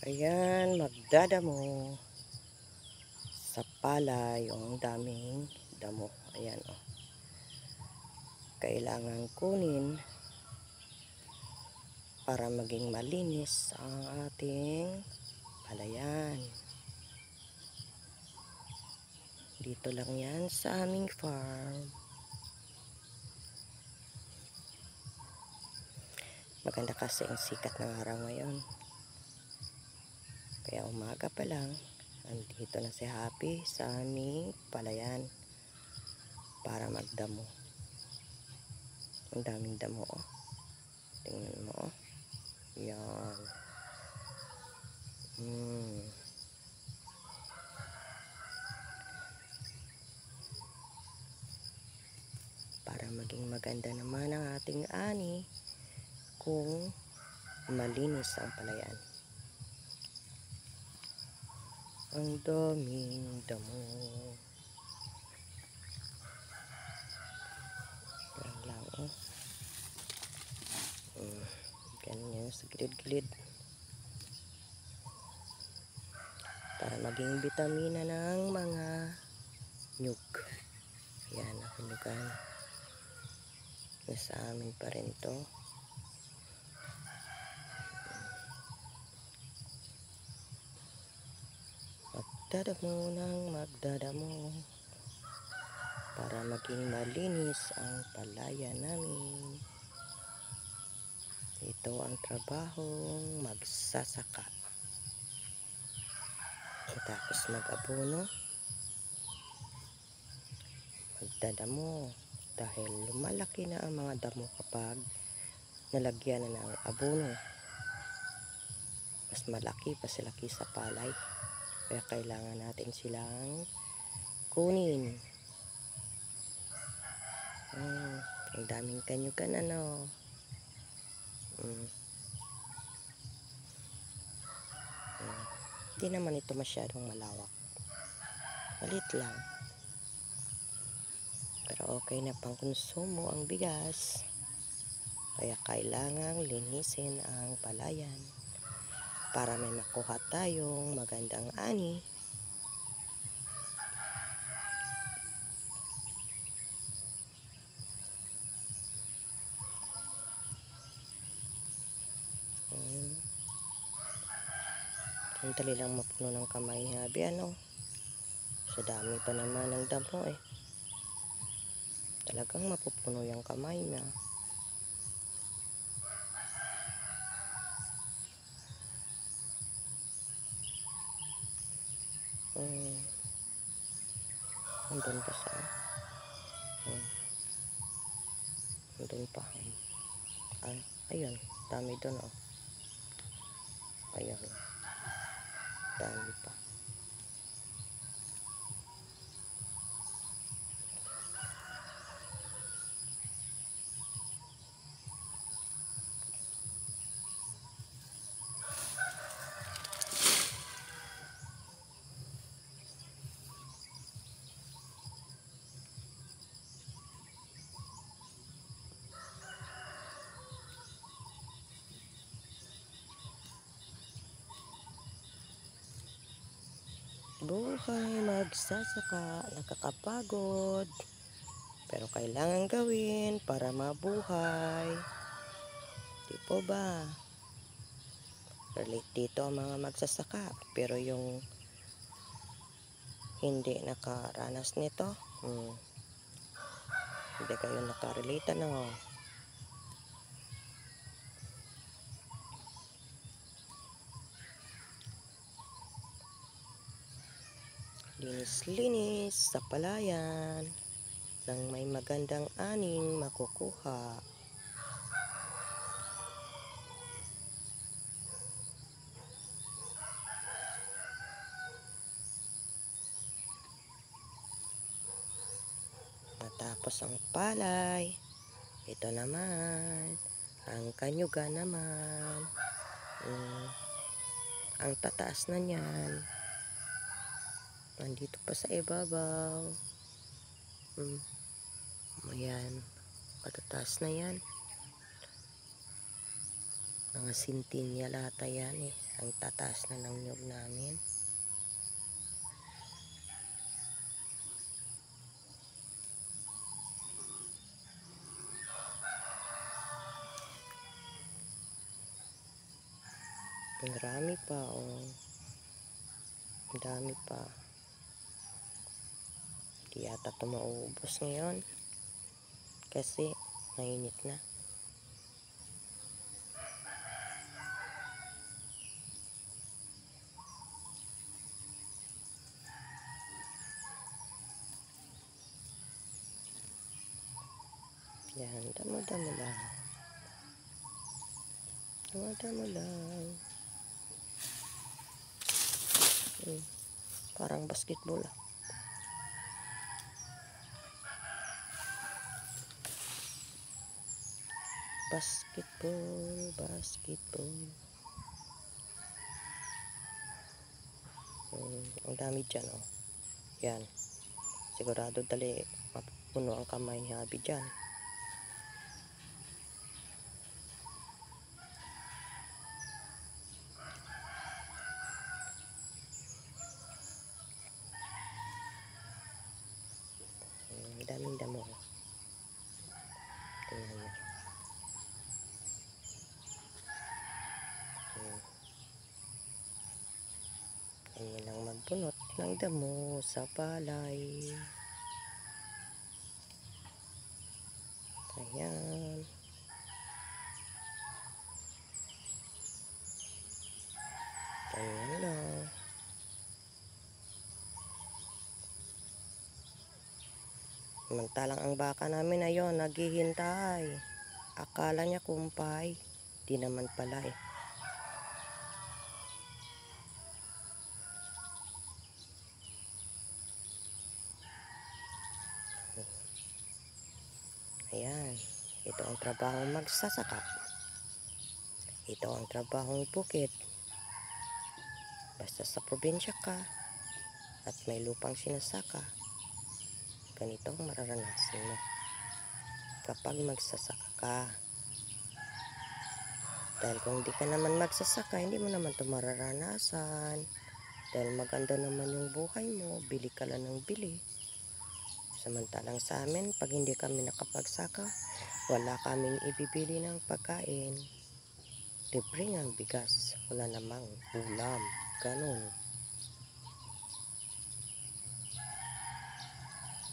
Ayan, magdadamo sa palay yung daming damo. Ayan, oh. Kailangan kunin para maging malinis ang ating palayan. Dito lang yan sa aming farm. Maganda kasi ang sikat ng araw ngayon. Kaya umaga pa lang, andito na si Happy sa aming palayan para magdamo. Ang daming damo, oh. Tingnan mo, oh. Yan. Para maging maganda naman ang ating ani kung malinis ang palayan. Ang daming damo. Yan lang, oh. Ganyan sa gilid-gilid. Para maging bitamina ng mga nyug. Yan, nakulugan. Nasa amin pa rin to. Magdadamo ng magdadamo para maging malinis ang palayan namin. Ito ang trabahong magsasaka. Tapos mag-abono, magdadamo dahil lumalaki na ang mga damo kapag nalagyan na ng abono. Mas malaki pa sila sa palay. Kaya kailangan natin silang kunin. Ang daming kanyugan, ano. Hindi naman ito masyadong malawak. Malit lang. Pero okay na pang konsumo ang bigas. Kaya kailangang linisin ang palayan para may makuha tayong magandang ani. Ang dali lang mapuno ng kamay, Habi, ano. Sa dami pa naman ng damo, eh. Talagang mapupuno yung kamay na. Andun pa sa andun pa. Ay, ayun, dami dun, oh. Ayun, dami pa. Buhay magsasaka, nakakapagod. Pero kailangan gawin para mabuhay. Di po ba? Relate dito ang mga magsasaka. Pero yung hindi nakaranas nito, hindi kayo nakarelate, no? Linis-linis sa palayan nang may magandang aning makukuha. Natapos ang palay, ito naman ang kanyugan naman. Ang tataas na niyan, nandito pa sa ibabaw. Ayan, patataas na yan. Mga sintinya lata yan eh. Ang tataas na ng nyug namin. Marami pa oh. Ang dami pa. Hindi yata ito mauubos ngayon. Kasi mainit na. Yan, damo-damo lang. Damo-damo lang. Parang basketball ah. Basketball. Ang dami dyan oh. Yan. Sigurado dali mapuno ang kamay ni Abby dyan. Daming damo. Tingnan nyo. Ayan ang magbunot ng damo sa palay. Ayan. Ayan lang. Samantalang ang baka namin ayon, naghihintay. Akala niya kumpay. Di naman pala eh. Ayan. Ito ang trabahong magsasaka. Ito ang trabahong bukid. Basta sa probinsya ka at may lupang sinasaka, ganito ang mararanasan mo kapag magsasaka ka. Dahil kung di ka naman magsasaka, hindi mo naman ito mararanasan. Dahil maganda naman yung buhay mo, bili ka lang ng bili. Samantalang sa amin, pag hindi kami nakapagsaka, wala kaming ibibili ng pagkain. Libre ang bigas, wala namang ulam, ganun.